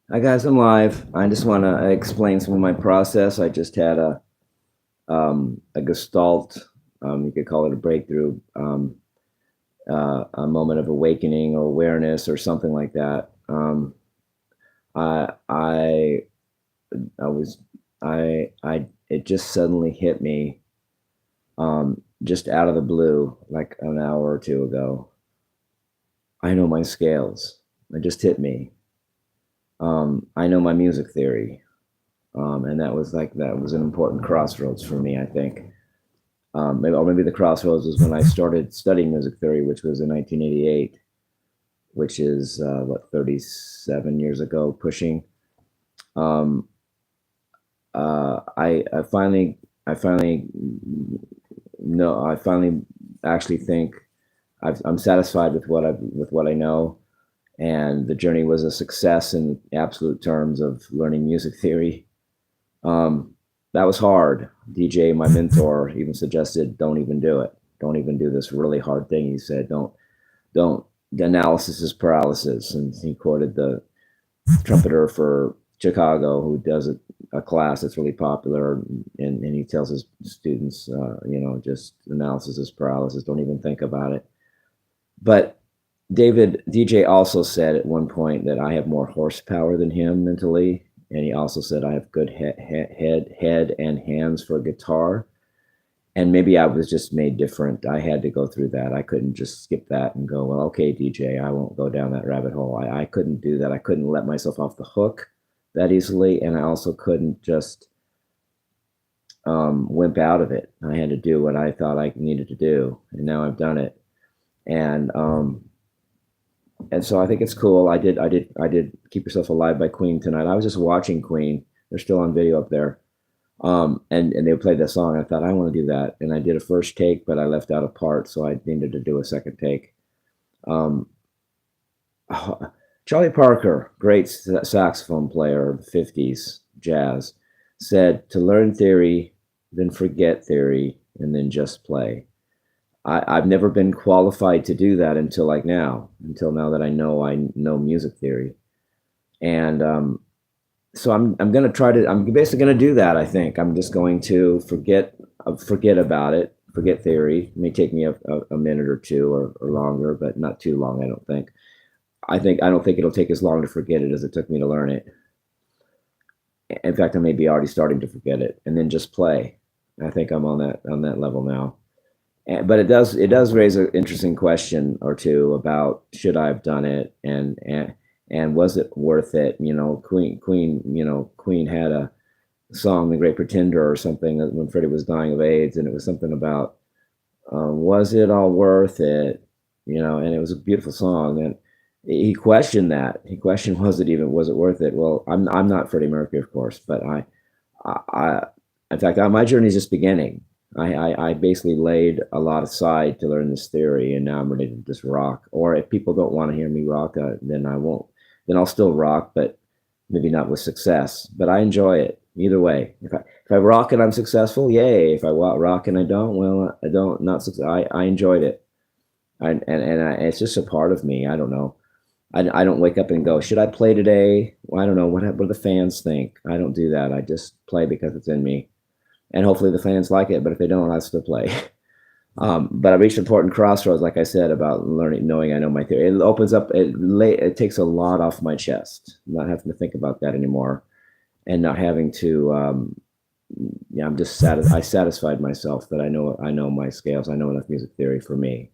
Hi guys, I'm live. I just want to explain some of my process. I just had a gestalt, you could call it a breakthrough, a moment of awakening or awareness or something like that. I I I was it just suddenly hit me, just out of the blue, like an hour or two ago. I know my scales. It just hit me. I know my music theory. And that was an important crossroads for me, I think. Maybe the crossroads was when I started studying music theory, which was in 1988, which is 37 years ago, pushing. Um, I finally no, I finally actually think I'm satisfied with what I know, and the journey was a success in absolute terms of learning music theory. Um, that was hard. DJ, my mentor, even suggested, don't even do it. Don't even do this really hard thing. He said, don't. The analysis is paralysis. And he quoted the trumpeter for Chicago who does a class that's really popular. And he tells his students, just analysis is paralysis. Don't even think about it. But DJ also said at one point that I have more horsepower than him mentally, and he also said I have good head and hands for guitar. And maybe I was just made different. I had to go through that. I couldn't just skip that and go, well, okay, DJ, I won't go down that rabbit hole. I couldn't do that. I couldn't let myself off the hook that easily, and I also couldn't just wimp out of it. I had to do what I thought I needed to do, and now I've done it. And and so I think it's cool. I did Keep Yourself Alive by Queen tonight. I was just watching Queen. They're still on video up there. And they played that song. I thought I want to do that, and I did a first take, but I left out a part, so I needed to do a second take. Um, Charlie Parker, great saxophone player of the 50s jazz, said to learn theory, then forget theory, and then just play. I've never been qualified to do that until now that I know music theory. And so I'm going to I'm basically going to do that. I think I'm just going to forget about it, forget theory. It may take me a minute or two or longer, but not too long, I don't think. I don't think it'll take as long to forget it as it took me to learn it. In fact, I may be already starting to forget it and then just play. I think I'm on that level now. But it does raise an interesting question or two about should I have done it, and was it worth it? Queen had a song, "The Great Pretender" or something, when Freddie was dying of AIDS, and it was something about was it all worth it? And it was a beautiful song, and he questioned that. He questioned was it worth it? Well, I'm not Freddie Mercury, of course, but I in fact, my journey is just beginning. I basically laid a lot aside to learn this theory, and now I'm ready to just rock. Or if people don't want to hear me rock, then I won't. Then I'll still rock, but maybe not with success. But I enjoy it either way. If I rock and I'm successful, yay! If I rock and I don't, well, I don't not success. I enjoyed it, it's just a part of me. I don't know. I don't wake up and go, should I play today? Well, I don't know. What do the fans think? I don't do that. I just play because it's in me, and hopefully the fans like it. But if they don't, I still play. But I reached an important crossroads, like I said, about knowing I know my theory. It opens up, it takes a lot off my chest, not having to think about that anymore, and not having to. Yeah, I'm just I satisfied myself that I know my scales. I know enough music theory for me.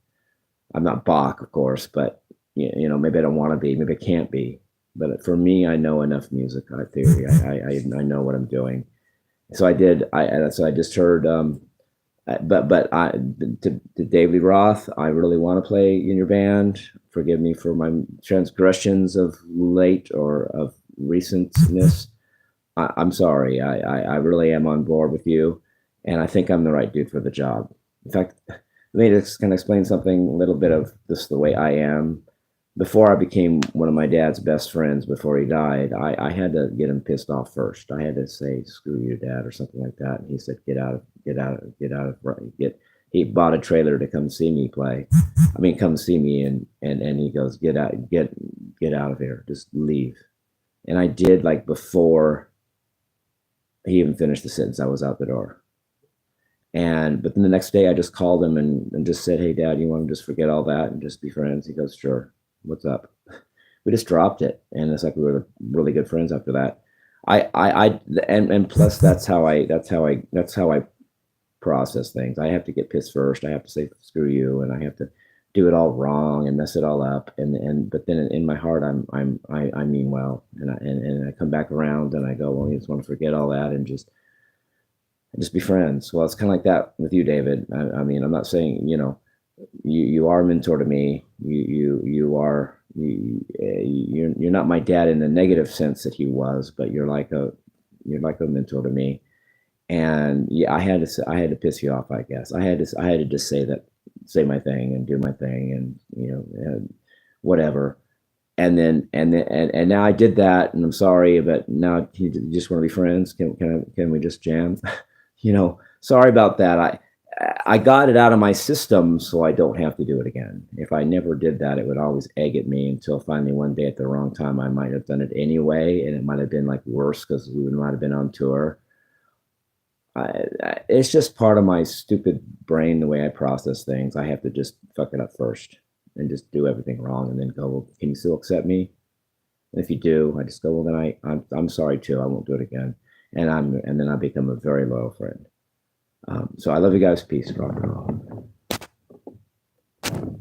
I'm not Bach, of course, but maybe I don't want to be, maybe I can't be. But for me, I know enough music theory. I know what I'm doing. So I did. So I just heard. To David Lee Roth, I really want to play in your band. Forgive me for my transgressions of late or of recentness. I'm sorry. I really am on board with you, and I think I'm the right dude for the job. In fact, let me just kind of explain something, a little bit of this the way I am. Before I became one of my dad's best friends, before he died, I had to get him pissed off first. I had to say, "Screw you, Dad," or something like that. And he said, get out of, get." He bought a trailer to come see me play. I mean, come see me, and he goes, "Get out, get out of here. Just leave." And I did, like, before he even finished the sentence. I was out the door. But then the next day I just called him and just said, "Hey, Dad, you want to just forget all that and just be friends?" He goes, "Sure. What's up?" We just dropped it, and it's like we were really good friends after that. And plus that's how I process things. I have to get pissed first. I have to say screw you, and I have to do it all wrong and mess it all up. But then in my heart, I mean well, and I come back around and I go, well, you just want to forget all that and just be friends. Well, it's kind of like that with you, David. I mean, I'm not saying, you are a mentor to me. You're not my dad in the negative sense that he was, but you're like a mentor to me. And yeah, I had to piss you off, I guess. I had to just say my thing and do my thing, and and whatever. And now I did that, and I'm sorry, but now you just want to be friends. Can we just jam? Sorry about that. I got it out of my system so I don't have to do it again. If I never did that, it would always egg at me until finally one day at the wrong time I might have done it anyway, and it might have been like worse because we might have been on tour. It's just part of my stupid brain, the way I process things. I have to just fuck it up first and just do everything wrong, and then go, well, can you still accept me? And if you do, I just go, well, then I'm sorry too. I won't do it again. And then I become a very loyal friend. So I love you guys. Peace. Rock and roll.